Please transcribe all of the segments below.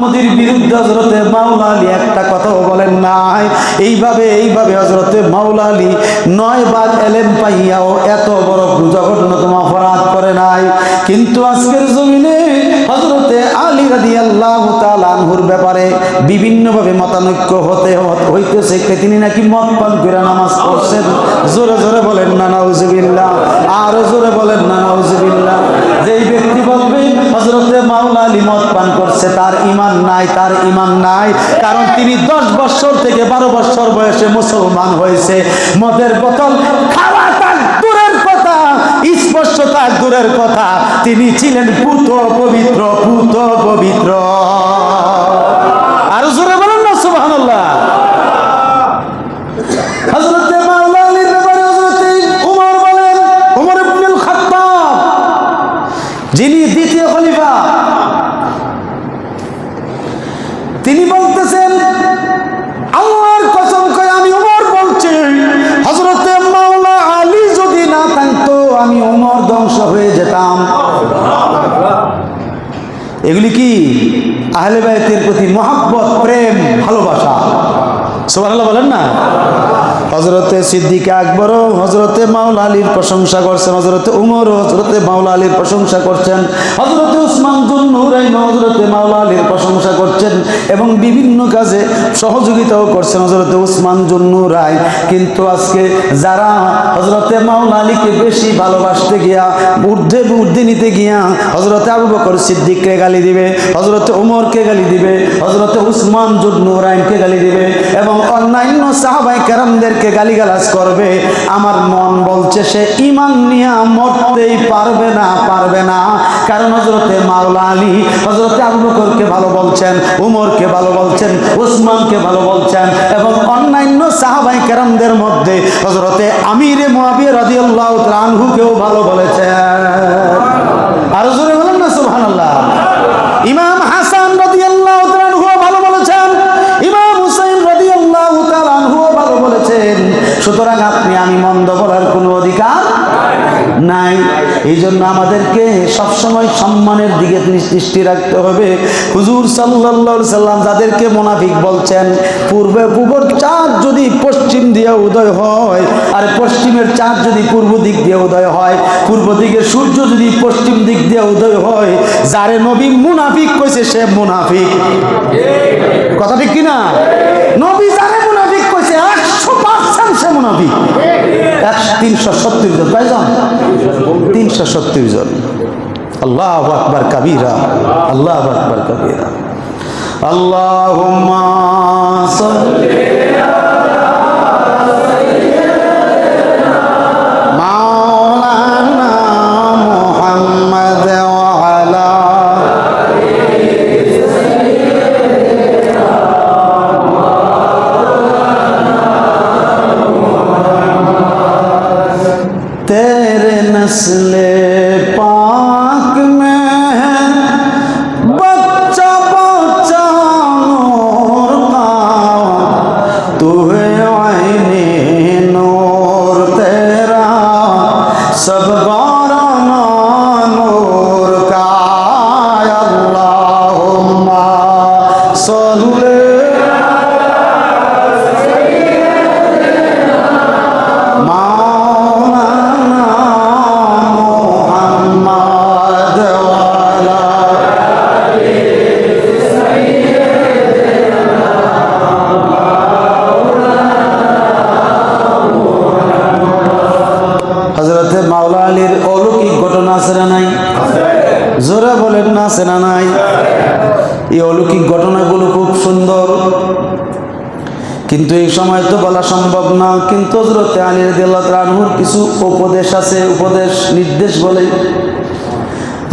মোদির বিরুদ্ধে হযরতে মাওলা আলী একটা কথাও বলেন নাই। এইভাবে হযরতে মাওলা আলী 9 বার এলেম পাইয়াও এত বড় জঘন্যতম অপরাধ করে নাই। কিন্তু আজকের জমিনে হযরতে আলী রাদিয়াল্লাহু তাআলা আনহুর ব্যাপারে বিভিন্নভাবে মতানৈক্য হইতেছে। তিনি নাকি মদ পান করে নামাজ পড়ছেন। জোরে জোরে বলেন না নাউজুবিল্লাহ, আরো জোরে বলেন না নাউজুবিল্লাহ। যেই ব্যক্তি বলবে হযরতে মাওলা আলী মদ পান করছে তার ঈমান নাই, কারণ তিনি 10 বছর থেকে 12 বছর বয়সে মুসলমান হয়েছে। মদের বোতল খাওয়া তার দূরের কথা, স্পর্শ তার দূরের কথা, তিনি ছিলেন পুত পবিত্র। আর জোরে বলেন না সুবহানাল্লাহ। হযরতে মাওলা আলীর ব্যাপারে হযরতে উমর বলেন, উমর ইবনুল খাত্তাব যিনি দ্বিতীয় খলিফা, তিনি বলতেছেন আল্লাহর কসম করে আমি উমর বলছি, হযরতে মাওলা আলী যদি না থাকতো আমি উমর ধ্বংস হয়ে যেতাম। এগুলি কি আহলে বাইতের প্রতি মহব্বত, প্রেম, ভালোবাসা। সুবহানাল্লাহ বলেন না। হযরতে সিদ্দিক আকবর হযরতে মাওলা আলীর প্রশংসা করছেন, হযরতে উমর হযরতে মাওলা আলীর প্রশংসা করছেন, হযরতে উসমান যুন-নূরাইন হযরতে মাওলা আলীর প্রশংসা করছেন এবং বিভিন্ন কাজে সহযোগিতাও করছেন হযরতে উসমান যুন-নূরাইন। কিন্তু আজকে যারা হযরতে মাওলা আলীকে বেশি ভালোবাসতে গিয়া ঊর্ধ্বে নিতে গিয়া হযরতে আবু বকর সিদ্দিককে গালি দিবে, হযরতে উমরকে গালি দিবে, হযরতে উসমান যুন-নূরাইনকে গালি দিবে এবং অন্যান্য সাহাবায়ে কেরামদেরকে গালিগালাজ করবে, আমার মন বলছে সে ঈমান নিয়ে মরতেই পারবে না। কারণ হযরতে মাওলা আলী হযরতে আবু বকরকে ভালো বলছেন, উমরকে ভালো বলছেন, উসমানকে ভালো বলছেন এবং অন্যান্য সাহাবায়ে কেরামদের মধ্যে হযরতে আমিরে মুআবিয়া রাদিয়াল্লাহু তাআলা আনহুকেও ভালো বলেছেন। আর জোরে বলেন না সুবহানাল্লাহ। ইমাম হাসান রাদিয়াল্লাহু তাআলা আনহু ভালো বলেছেন, ইমাম হুসাইন রাদিয়াল্লাহু তাআলা আনহু ভালো বলেছেন। সুতরাং আপনি আমি মন্দ বলার কোনো অধিকার নাই। এই জন্য আমাদেরকে সবসময় সম্মানের দিকে দৃষ্টি রাখতে হবে। হুজুর সাল্লাল্লাহু আলাইহি সাল্লাম যাদেরকে মুনাফিক বলছেন, পূর্বের চাঁদ যদি পশ্চিম দিয়ে উদয় হয় আর পশ্চিমের চাঁদ যদি পূর্ব দিক দিয়ে উদয় হয়, পূর্ব দিকের সূর্য যদি পশ্চিম দিক দিয়ে উদয় হয়, যারে নবী মুনাফিক কইছে সে মুনাফিক। কথা ঠিক কিনা? নবী যারে মুনাফিক কইছে 100% সে মুনাফিক। 370 জন কয়জন? 370 জন। আল্লাহু আকবার কাবীরা, আল্লাহু আকবার কাবীরা। আল্লাহুম্মা সাল্লি আলা সাইয়্যিদিনা মাওলানা মুহাম্মদ ওয়া আলা আলি সাইয়্যিদিনা तेरे नस्ले पाक में है बच्चा नूर का, तू है आईने नूर तेरा सब बाराना नूर का। अल्लाहुम्मा सल्ली হযরতে মাওলা আলীর অলৌকিক ঘটনা আছে না নাই? জোরে বলেন না আছে না নাই? এই অলৌকিক ঘটনাগুলো খুব সুন্দর, কিন্তু এই সময় তো বলা সম্ভব না। কিন্তু হযরতে আলী রাদিয়াল্লাহু তাআলা আনহুর কিছু উপদেশ আছে, নির্দেশ বলে।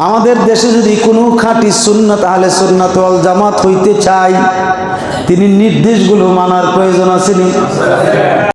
আমাদের দেশে যদি কোনো খাঁটি সুন্নাত আহলে সুন্নাত ওয়াল জামাত হইতে চায়, তিনি নির্দেশগুলো মানার প্রয়োজন আছে।